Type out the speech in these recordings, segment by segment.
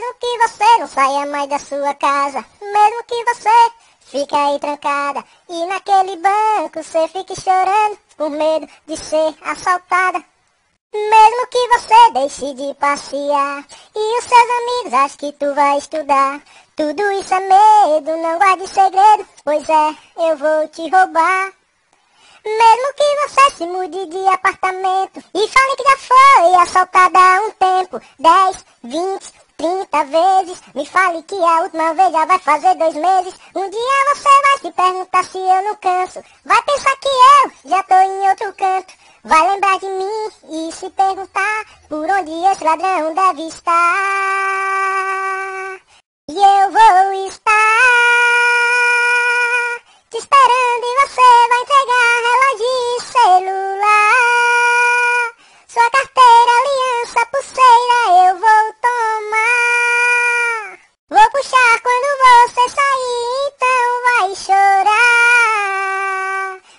Mesmo que você não saia mais da sua casa, mesmo que você fique aí trancada e naquele banco você fique chorando por medo de ser assaltada. Mesmo que você deixe de passear e os seus amigos acham que tu vai estudar, tudo isso é medo, não guarde segredo, pois é, eu vou te roubar. Mesmo que você se mude de apartamento e fale que já foi assaltada há um tempo, 10, 20, 30 vezes, me fale que a última vez já vai fazer 2 meses. Um dia você vai se perguntar se eu não canso, vai pensar que eu já tô em outro canto, vai lembrar de mim e se perguntar por onde esse ladrão deve estar. E eu vou estar te esperando e você vai entregar relógio e celular. Sua carteira, aliança, pulseira eu vou tomar. Vou puxar quando você sair, então vai chorar.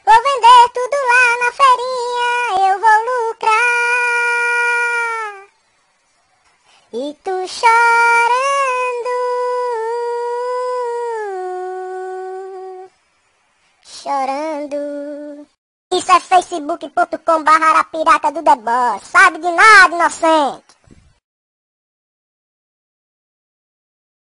Vou vender tudo lá na feirinha, eu vou lucrar. E tu chorando. Isso é facebook.com/arapiraca do deboche. Sabe de nada, inocente.